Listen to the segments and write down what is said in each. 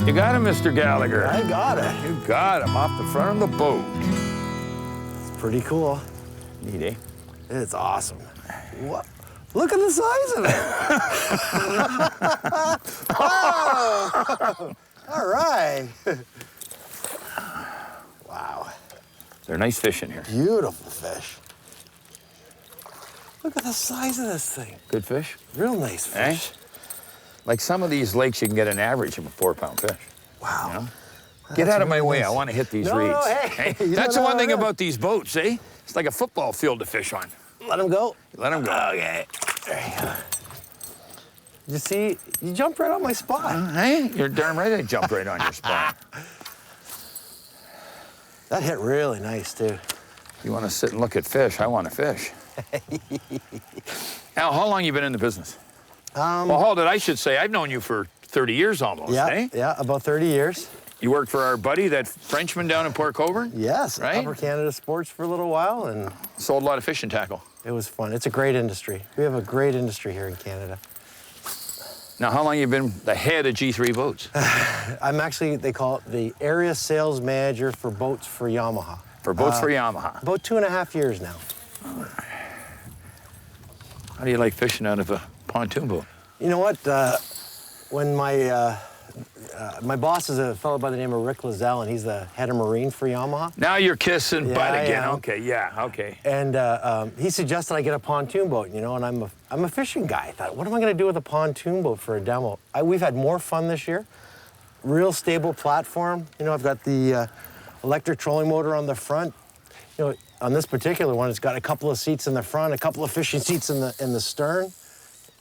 You got him, Mr. Gallagher. I got it. You got him off the front of the boat. It's pretty cool. Neat, eh? It's awesome. What? Look at the size of it. Oh! All right. Wow. They're nice fish in here. Beautiful fish. Look at the size of this thing. Good fish? Real nice fish. Eh? Like some of these lakes, you can get an average of a 4-pound fish. Wow. You know? Get out of my way. I want to hit these reeds. No, hey. That's the one thing about these boats, eh? It's like a football field to fish on. Let him go. Let him go. Okay. There you go. You see, you jumped right on my spot. Hey, you're darn right I jumped right on your spot. That hit really nice, too. You want to sit and look at fish, I want to fish. Al, how long you been in the business? Well, hold it, I should say, I've known you for 30 years almost, eh? Yeah, about 30 years. You worked for our buddy, that Frenchman down in Port Colborne? Yes, right? Upper Canada Sports for a little while, and sold a lot of fishing tackle. It was fun. It's a great industry. We have a great industry here in Canada. Now, how long you been the head of G3 Boats? I'm actually, they call it the area sales manager for boats for Yamaha. For boats for Yamaha? About 2.5 years now. How do you like fishing out of a pontoon boat? You know what? When my boss is a fellow by the name of Rick Lizelle, and he's the head of Marine for Yamaha. Now you're kissing butt again. Yeah. Okay, yeah, okay. And he suggested I get a pontoon boat, you know, and I'm a fishing guy. I thought, what am I going to do with a pontoon boat for a demo? We've had more fun this year. Real stable platform. You know, I've got the electric trolling motor on the front. You know, on this particular one, it's got a couple of seats in the front, a couple of fishing seats in the stern.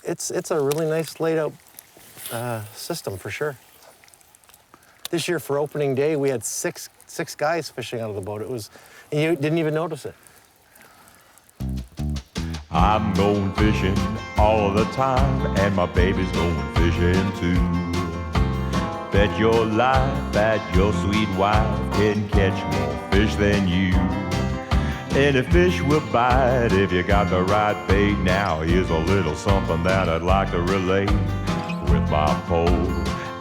It's a really nice laid out system for sure. This year for opening day, we had six guys fishing out of the boat. And you didn't even notice it. I'm going fishing all of the time, and my baby's going fishing too. Bet your life that your sweet wife can catch more fish than you. Any fish will bite if you got the right bait. Now here's a little something that I'd like to relate. With my pole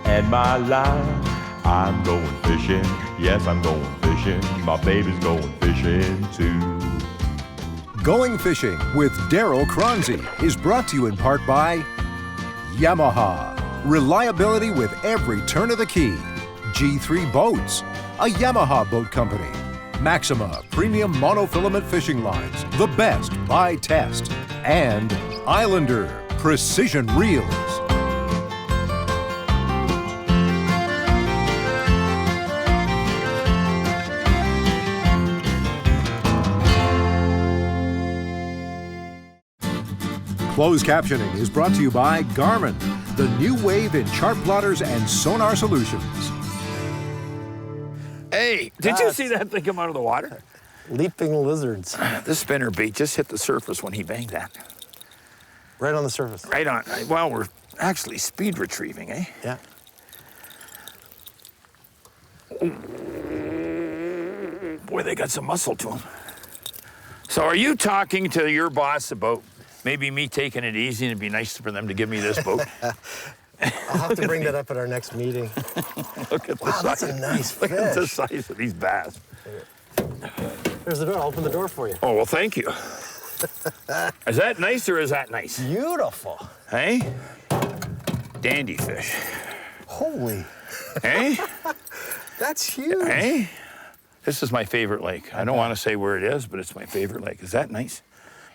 and my line, I'm going fishing. Yes, I'm going fishing. My baby's going fishing too. Going Fishing with Darryl Choronzey is brought to you in part by Yamaha. Reliability with every turn of the key. G3 Boats, a Yamaha boat company. Maxima Premium Monofilament Fishing Lines, the best by test. And Islander Precision Reels. Closed captioning is brought to you by Garmin, the new wave in chart plotters and sonar solutions. Hey, did you see that thing come out of the water? Leaping lizards. This spinner bait just hit the surface when he banged that. Right on the surface. Right on. Well, we're actually speed retrieving, eh? Yeah. Boy, they got some muscle to them. So are you talking to your boss about maybe me taking it easy and it'd be nice for them to give me this boat? I'll have to bring that up at our next meeting. Look at the Wow, size. that's a nice Look at the fish. size of these bass. There's the door. I'll open the door for you. Oh, well, thank you. Is that nice or is that nice? Beautiful. Hey? Dandy fish. Holy. Hey? That's huge. Hey? This is my favorite lake. I don't want to say where it is, but it's my favorite lake. Is that nice?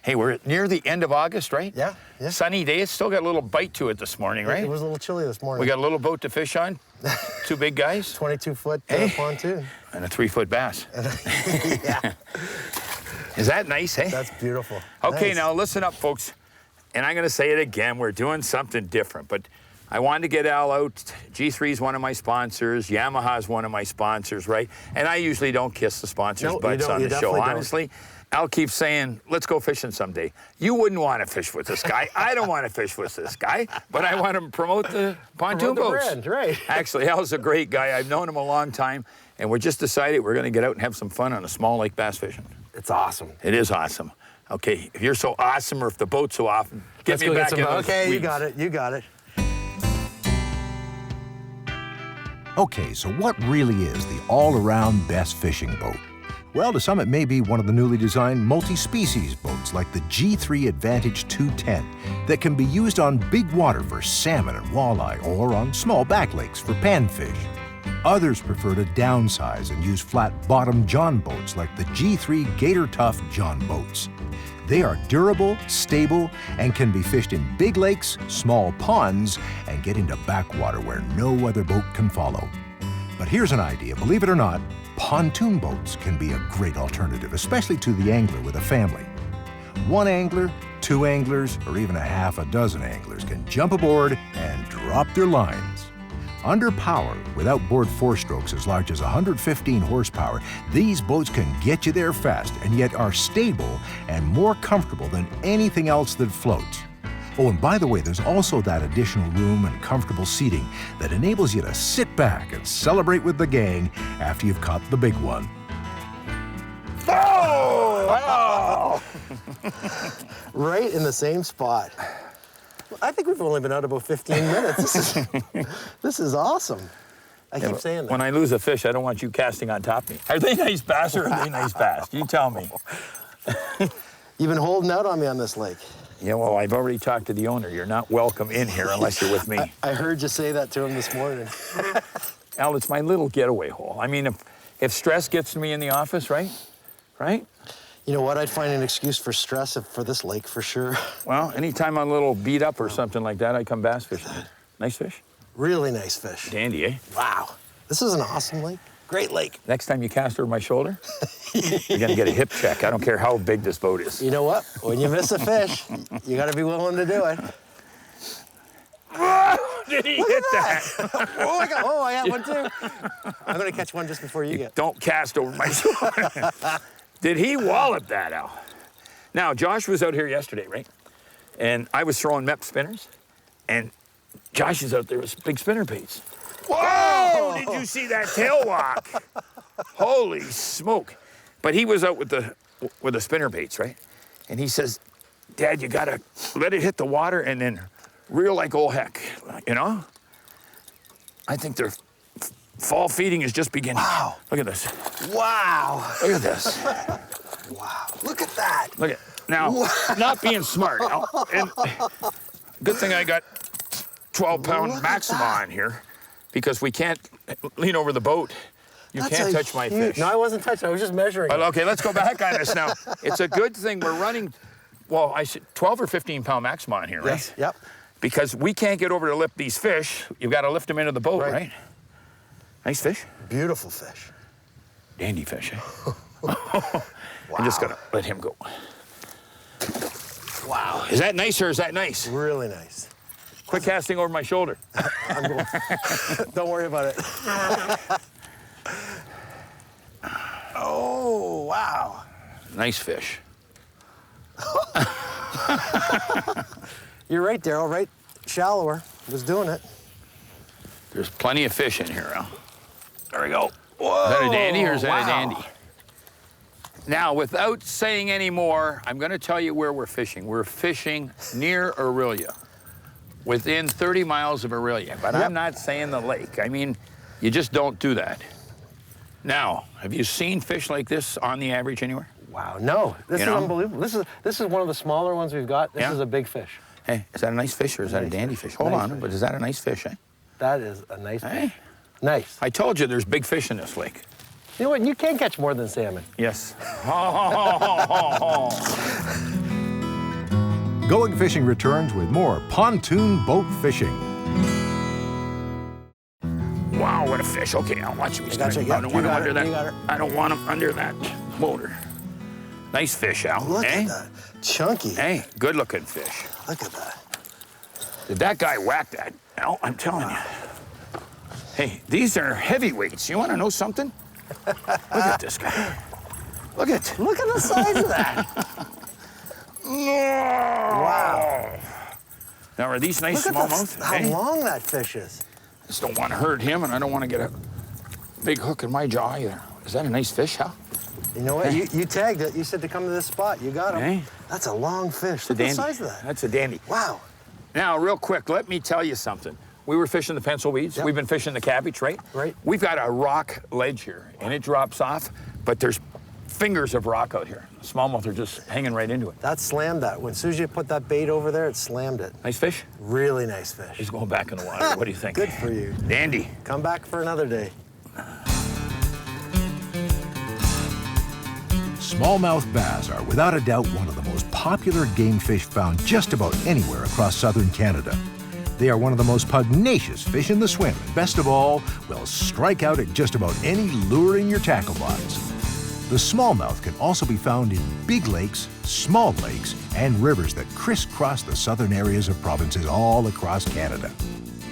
Hey, we're near the end of August, right? Yeah. Sunny day. It's still got a little bite to it this morning, right? It was a little chilly this morning. We got a little boat to fish on. 2 big guys. 22-foot Hey. pontoon. And a 3-foot bass. Yeah. Is that nice, hey? That's beautiful. Okay, Nice. now listen up, folks. And I'm going to say it again. We're doing something different, but I wanted to get Al out. G3 is one of my sponsors. Yamaha is one of my sponsors, right? And I usually don't kiss the sponsors' No, you butts don't. on You the show, definitely don't. honestly. Al keeps saying, let's go fishing someday. You wouldn't want to fish with this guy. I don't want to fish with this guy, but I want to promote the pontoon Promote the boats. brand, right. Actually, Al's a great guy. I've known him a long time, and we just decided we're going to get out and have some fun on a small lake bass fishing. It's awesome. It is awesome. Okay, if you're so awesome or if the boat's so awesome, get Let's me go back get in some. those Okay, you weeds. got it. You got it. Okay, so what really is the all-around best fishing boat? Well, to some it may be one of the newly designed multi-species boats like the G3 Advantage 210 that can be used on big water for salmon and walleye or on small back lakes for panfish. Others prefer to downsize and use flat-bottom John boats like the G3 Gator Tough John boats. They are durable, stable, and can be fished in big lakes, small ponds, and get into backwater where no other boat can follow. But here's an idea. Believe it or not, pontoon boats can be a great alternative, especially to the angler with a family. One angler, two anglers, or even a half a dozen anglers can jump aboard and drop their lines. Under power, with outboard four-strokes as large as 115 horsepower, these boats can get you there fast and yet are stable and more comfortable than anything else that floats. Oh, and by the way, there's also that additional room and comfortable seating that enables you to sit back and celebrate with the gang after you've caught the big one. Oh! Right in the same spot. I think we've only been out about 15 minutes. This is awesome. I keep saying that. When I lose a fish, I don't want you casting on top of me. Are they nice bass or are they nice bass? You tell me. You've been holding out on me on this lake. Yeah, well, I've already talked to the owner. You're not welcome in here unless you're with me. I heard you say that to him this morning. Al, it's my little getaway hole. I mean, if stress gets to me in the office, right? Right? You know what? I'd find an excuse for stress for this lake for sure. Well, anytime I'm a little beat up or something like that, I come bass fishing. Nice fish? Really nice fish. Dandy, eh? Wow. This is an awesome lake. Great lake. Next time you cast over my shoulder, you're gonna get a hip check. I don't care how big this boat is. You know what? When you miss a fish, you gotta be willing to do it. Did he hit that? Oh, I got one too. I'm gonna catch one just before you get. Don't cast over my shoulder. Did he wallop that, Al? Now, Josh was out here yesterday, right? And I was throwing MEP spinners, and Josh is out there with big spinner baits. Whoa! Did you see that tail walk? Holy smoke. But he was out with the spinner baits, right? And he says, Dad, you gotta let it hit the water and then reel like old heck, you know? I think their fall feeding is just beginning. Wow. Look at this. Wow. Look at this. Wow. Look at that. Look at, now, not being smart, Al, and good thing I got 12-pound Maxima on here because we can't lean over the boat. You can't touch my fish. No, I wasn't touching. I was just measuring. But, okay, let's go back on this now. It's a good thing we're running, well, I said 12 or 15-pound Maxima on here, right? Yes. Yep. Because we can't get over to lift these fish. You've got to lift them into the boat, right? Nice fish. Beautiful fish. Dandy fish, eh? Wow. I'm just going to let him go. Wow. Is that nice or is that nice? Really nice. Quick casting over my shoulder. I'm going. Don't worry about it. Oh, wow. Nice fish. You're right, Darryl, right? Shallower. Was doing it. There's plenty of fish in here, Al. There we go. Whoa. Is that a dandy or is that Wow. a dandy? Now, without saying any more, I'm going to tell you where we're fishing. We're fishing near Aurelia, within 30 miles of Aurelia. But I'm not saying the lake. I mean, you just don't do that. Now, have you seen fish like this on the average anywhere? Wow. No, this is unbelievable. This is one of the smaller ones we've got. This is a big fish. Hey, is that a nice fish or is that a dandy fish? Hold on, but is that a nice fish, eh? That is a nice Hey. fish. Nice. I told you there's big fish in this lake. You know what? You can catch more than salmon. Yes. Going Fishing returns with more pontoon boat fishing. Wow, what a fish. Okay, I'll watch him. Gotcha, I don't want him under You got that. it. I don't want him under that motor. Nice fish, Al. Look eh? at that. Chunky. Hey, good looking fish. Look at that. Did that guy whack that? Al, I'm telling you. Hey, these are heavyweights. You want to know something? Look at this guy. Look at the size of that. Wow. Now, are these nice Look at smallmouth? how long that fish is. I just don't want to hurt him, and I don't want to get a big hook in my jaw either. Is that a nice fish, Hal? You know what? You tagged it. You said to come to this spot. You got him. Hey. That's a long fish. It's a Look at dandy. the size of that. That's a dandy. Wow. Now, real quick, let me tell you something. we were fishing the pencil weeds. Yep. We've been fishing the cabbage, right? Right. We've got a rock ledge here, and it drops off, but there's fingers of rock out here. Smallmouth are just hanging right into it. That slammed that. As soon as you put that bait over there, it slammed it. Nice fish? Really nice fish. He's going back in the water. What do you think? Good for you. Dandy. Come back for another day. Smallmouth bass are without a doubt one of the most popular game fish found just about anywhere across southern Canada. They are one of the most pugnacious fish in the swim, and best of all, will strike out at just about any lure in your tackle box. The smallmouth can also be found in big lakes, small lakes, and rivers that crisscross the southern areas of provinces all across Canada.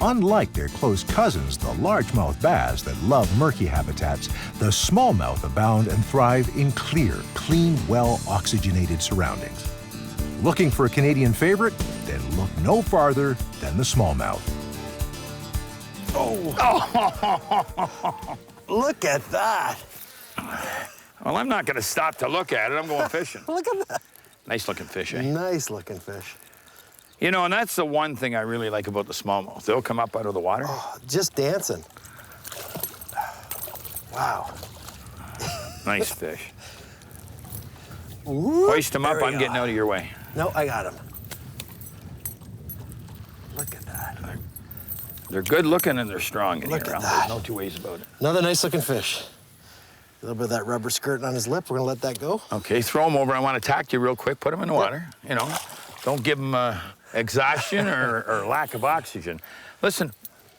Unlike their close cousins, the largemouth bass that love murky habitats, the smallmouth abound and thrive in clear, clean, well-oxygenated surroundings. Looking for a Canadian favorite? Then look no farther than the smallmouth. Look at that. Well, I'm not going to stop to look at it. I'm going fishing. Look at that. Nice looking fish, eh? Nice looking fish. You know, and that's the one thing I really like about the smallmouth. They'll come up out of the water. Oh, just dancing. Wow. Nice fish. Whoop, Hoist them up. there we I'm getting go. out of your way. No, I got him. Look at that. They're good looking and they're strong in Look here. at There's that. no two ways about it. Another nice looking fish. A little bit of that rubber skirting on his lip. We're gonna let that go. Okay, throw them over. I want to tack you real quick. Put them in the water. You know, don't give them exhaustion or lack of oxygen. Listen,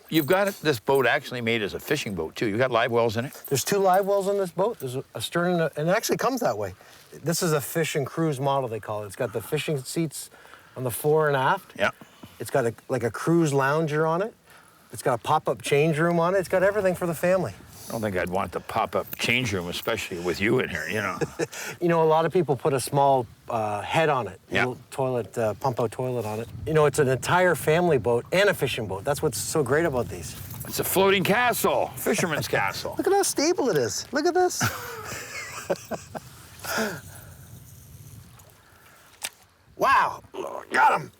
you've got this boat actually made as a fishing boat too. You got live wells in it. There's 2 live wells on this boat. There's a stern and it actually comes that way. This is a fish and cruise model, they call it. It's got the fishing seats on the fore and aft. Yeah. It's got like a cruise lounger on it. It's got a pop-up change room on it. It's got everything for the family. I don't think I'd want the pop-up change room, especially with you in here. You know. You know, a lot of people put a small head on it, Yeah. little toilet, pump-out toilet on it. You know, it's an entire family boat and a fishing boat. That's what's so great about these. It's a floating castle, fisherman's castle. Look at how stable it is. Look at this. Wow, got him.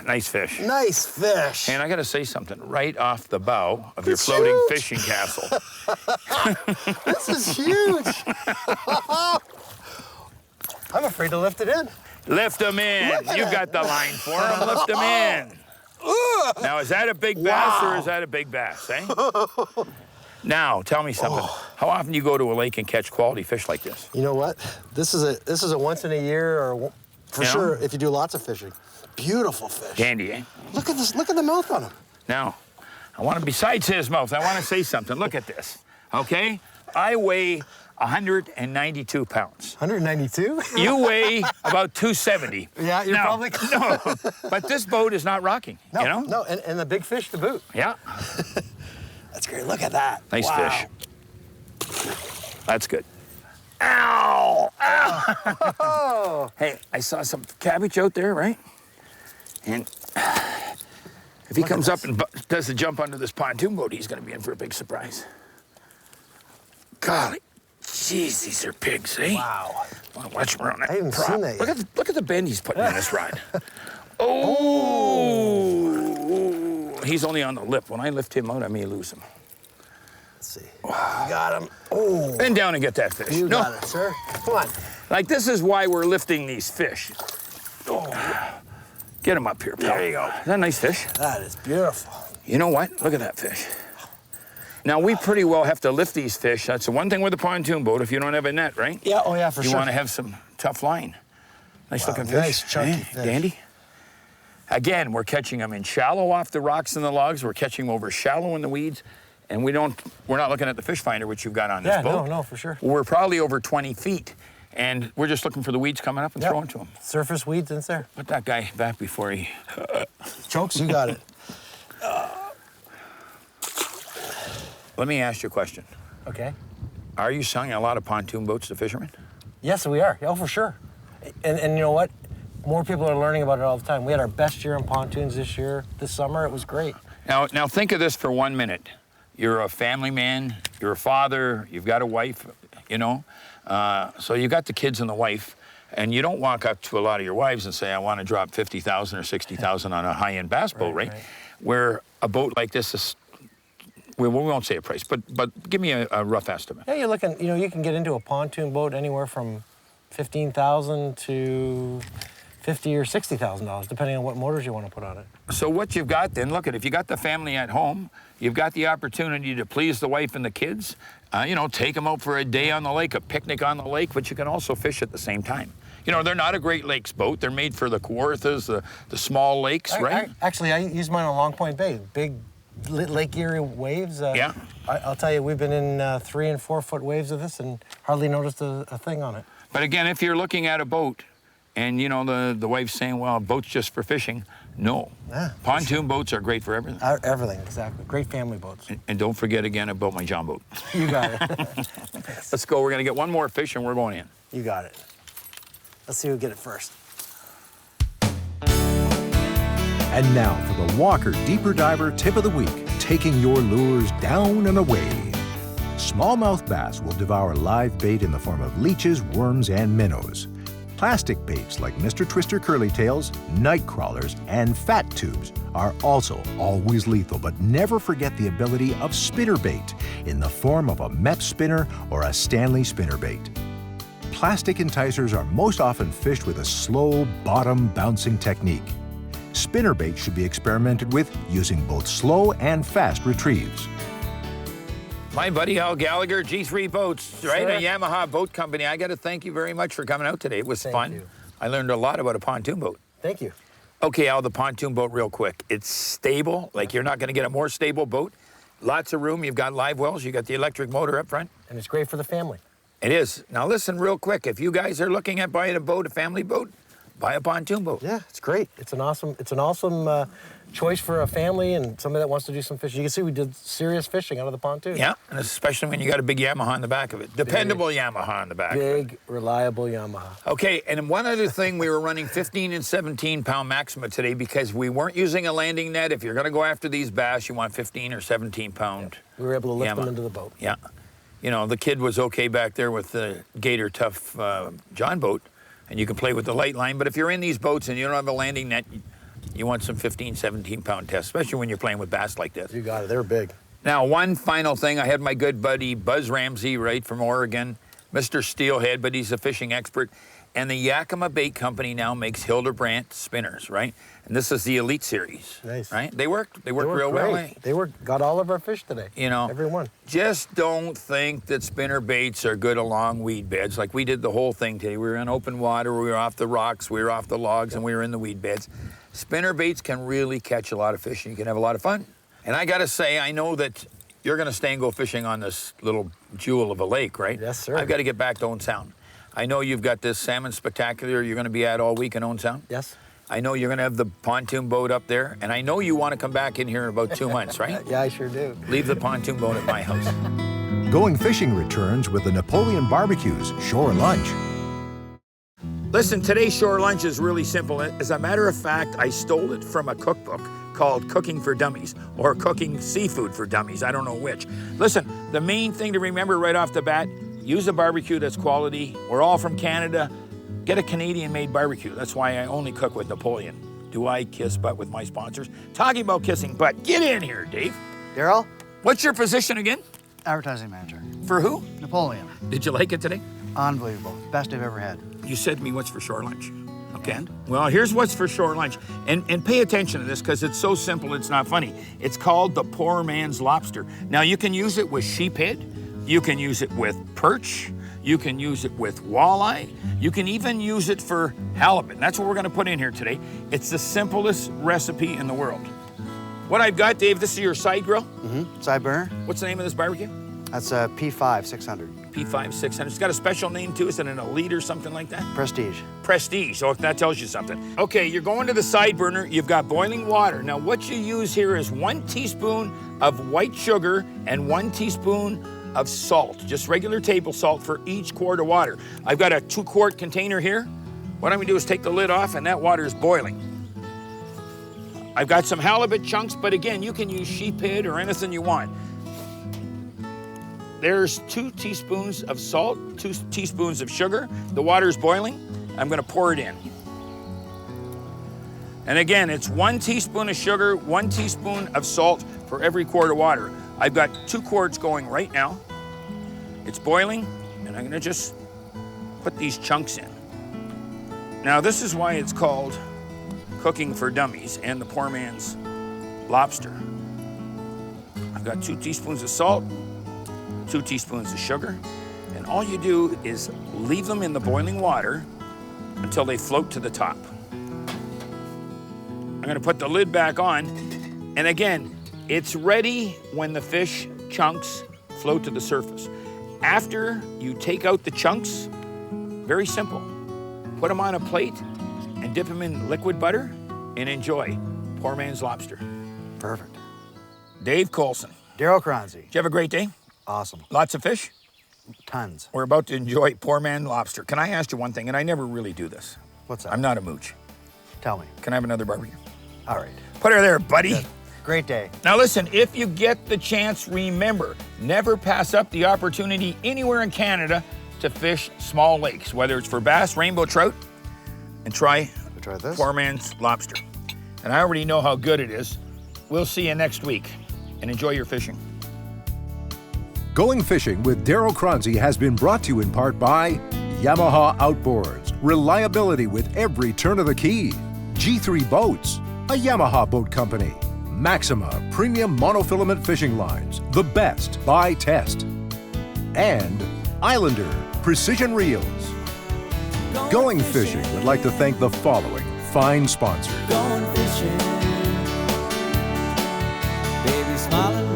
Nice fish. Nice fish. And I got to say something. Right off the bow of your It's floating huge. fishing castle. This is huge. I'm afraid to lift it in. Lift them in. You got the line for them. Lift them in. Now, is that a big bass or is that a big bass, eh? Now, tell me something. How often do you go to a lake and catch quality fish like this? You know what? This is a once in a year or for Yeah. sure if you do lots of fishing. Beautiful fish. Dandy, eh? Look at this. Look at the mouth on him. Now, I want to, besides his mouth, I want to say something. Look at this, okay? I weigh 192 pounds. 192? You weigh about 270. Yeah, you're probably No, but this boat is not rocking, No, you know? no, and the big fish to boot. Yeah, That's great. Look at that. nice Wow. fish. That's good. Ow! Ow! Oh, Hey, I saw some cabbage out there, right? And if he comes up and does the jump under this pontoon boat, he's going to be in for a big surprise. Golly, jeez, these are pigs, eh? wow. Watch him around that I haven't prop. seen that yet. Look at the bend he's putting in this rod. Oh! He's only on the lip. When I lift him out, I may lose him. Let's see. You got him. Oh, Bend down and get that fish. you got it, sir. Come on. Like, this is why we're lifting these fish. Oh. Get him up here, pal. There you go. Is that a nice fish? That is beautiful. You know what? Look at that fish. Now, we pretty well have to lift these fish. That's the one thing with a pontoon boat if you don't have a net, right? Yeah, oh yeah, for You sure. want to have some tough line. Nice looking fish. nice chunky eh? fish. Dandy. Again, we're catching them in shallow off the rocks and the logs. We're catching them over shallow in the weeds. And we're not looking at the fish finder, which you've got on this Yeah, boat. no, for sure. We're probably over 20 feet. And we're just looking for the weeds coming up and Yep. throwing to them. Surface weeds in there. Put that guy back before he... Chokes, you got it. Let me ask you a question. Okay. Are you selling a lot of pontoon boats to fishermen? Yes, we are. Oh, for sure. And you know what? More people are learning about it all the time. We had our best year in pontoons this summer. It was great. Now think of this for 1 minute. You're a family man, you're a father, you've got a wife, you know. So you got the kids and the wife, and you don't walk up to a lot of your wives and say, I want to drop $50,000 or $60,000 on a high-end bass boat, right? Right. Where a boat like this is, we won't say a price, but give me a rough estimate. Yeah, you're looking, you can get into a pontoon boat anywhere from $15,000 to $50,000 or $60,000, depending on what motors you want to put on it. So what you've got then, look, if you got the family at home, you've got the opportunity to please the wife and the kids, take them out for a day on the lake, a picnic on the lake, but you can also fish at the same time. They're not a Great Lakes boat. They're made for the Kawarthas, the small lakes, right? Actually, I use mine on Long Point Bay, big Lake Erie waves. Yeah. I'll tell you, we've been in 3 and 4 foot waves of this and hardly noticed a thing on it. But again, if you're looking at a boat and, the wife's saying, well, a boat's just for fishing, no. Yeah, Pontoon boats are great for everything. Everything, exactly. Great family boats. And don't forget again about my John boat. You got it. Let's go. We're going to get one more fish and we're going in. You got it. Let's see who get it first. And now for the Walker Deeper Diver Tip of the Week, taking your lures down and away. Smallmouth bass will devour live bait in the form of leeches, worms, and minnows. Plastic baits like Mr. Twister curly tails, night crawlers, and fat tubes are also always lethal, but never forget the ability of spinnerbait in the form of a Mep spinner or a Stanley spinnerbait. Plastic enticers are most often fished with a slow, bottom-bouncing technique. Spinnerbait should be experimented with using both slow and fast retrieves. My buddy Al Gallagher, G3 Boats, right? Sure. A Yamaha boat company. I got to thank you very much for coming out today. It was fun. you. I learned a lot about a pontoon boat. Thank you. Okay, Al, the pontoon boat real quick. It's stable, like you're not going to get a more stable boat. Lots of room. You've got live wells. You got the electric motor up front. And it's great for the family. It is. Now listen real quick. If you guys are looking at buying a boat, a family boat, buy a pontoon boat. Yeah, it's great. It's an awesome choice for a family and somebody that wants to do some fishing. You can see we did serious fishing out of the pontoon. Yeah, and especially when you got a big Yamaha on the back of it. Dependable Yamaha on the back of it. Big, reliable Yamaha. Okay, and one other thing, we were running 15 and 17 pound maxima today because we weren't using a landing net. If you're going to go after these bass, you want 15 or 17 pound. We were able to lift Yamaha. them into the boat. Yeah. The kid was okay back there with the Gator Tough John boat, and you can play with the light line. But if you're in these boats and you don't have a landing net, you want some 15, 17 pound tests, especially when you're playing with bass like this. You got it. They're big. Now, one final thing. I had my good buddy Buzz Ramsey, right, from Oregon, Mr. Steelhead, but he's a fishing expert. And the Yakima Bait Company now makes Hildebrandt spinners, right? And this is the Elite Series. Nice. Right? They work real well. Eh? They got all of our fish today. Every one. Just don't think that spinner baits are good along weed beds. Like we did the whole thing today. We were in open water, we were off the rocks, we were off the logs, and we were in the weed beds. Spinner baits can really catch a lot of fish and you can have a lot of fun. And I gotta say, I know that you're gonna stay and go fishing on this little jewel of a lake, right? Yes, sir. I've got to get back to Owen Sound. I know you've got this salmon spectacular you're gonna be at all week in Owen Sound. Yes. I know you're gonna have the pontoon boat up there, and I know you wanna come back in here in about 2 months, right? Yeah, I sure do. Leave the pontoon boat at my house. Going fishing returns with the Napoleon Barbecues Shore Lunch. Listen, today's shore lunch is really simple. As a matter of fact, I stole it from a cookbook called Cooking for Dummies or Cooking Seafood for Dummies. I don't know which. Listen, the main thing to remember right off the bat, use a barbecue that's quality. We're all from Canada. Get a Canadian-made barbecue. That's why I only cook with Napoleon. Do I kiss butt with my sponsors? Talking about kissing butt, get in here, Dave. Darryl, What's your position again? advertising manager. For who? Napoleon, Did you like it today? unbelievable. Best I've ever had. You said to me what's for shore lunch. Okay. And? Well, here's what's for shore lunch. And pay attention to this because it's so simple it's not funny. It's called the poor man's lobster. Now you can use it with sheephead, you can use it with perch, you can use it with walleye, you can even use it for halibut. That's what we're gonna put in here today. It's the simplest recipe in the world. What I've got, Dave, this is your side grill. Side burner, What's the name of this barbecue? that's a P5 600. P5 600. It's got a special name too. Is it an Elite or something like that? Prestige. Prestige, so that tells you something. Okay, you're going to the side burner, you've got boiling water. Now what you use here is 1 teaspoon of white sugar and 1 teaspoon of salt, just regular table salt for each quart of water. I've got a 2-quart container here. What I'm gonna do is take the lid off and that water is boiling. I've got some halibut chunks, but again, you can use sheephead or anything you want. There's 2 teaspoons of salt, 2 teaspoons of sugar. The water's boiling. I'm gonna pour it in. And again, it's 1 teaspoon of sugar, 1 teaspoon of salt for every quart of water. I've got 2 quarts going right now. It's boiling, and I'm gonna just put these chunks in. Now, this is why it's called cooking for dummies and the poor man's lobster. I've got 2 teaspoons of salt, 2 teaspoons of sugar, and all you do is leave them in the boiling water until they float to the top. I'm gonna put the lid back on, and again, it's ready when the fish chunks float to the surface. After you take out the chunks, very simple. Put them on a plate and dip them in liquid butter and enjoy poor man's lobster. Perfect. Dave Colson, Darryl Choronzey. did you have a great day? Awesome. Lots of fish? Tons. We're about to enjoy poor man lobster. Can I ask you one thing? And I never really do this. What's that? I'm not a mooch. Tell me. Can I have another barbecue? All right. Put her there, buddy. Good. Great day. Now listen, if you get the chance, remember, never pass up the opportunity anywhere in Canada to fish small lakes, whether it's for bass, rainbow trout, and try this. poor man's lobster. And I already know how good it is. We'll see you next week, and enjoy your fishing. Going Fishing with Darryl Choronzey has been brought to you in part by Yamaha Outboards, reliability with every turn of the key. G3 Boats, a Yamaha boat company. Maxima Premium Monofilament Fishing Lines, the best by test. And Islander Precision Reels. Going Fishing would like to thank the following fine sponsors. Going fishing, baby smiling.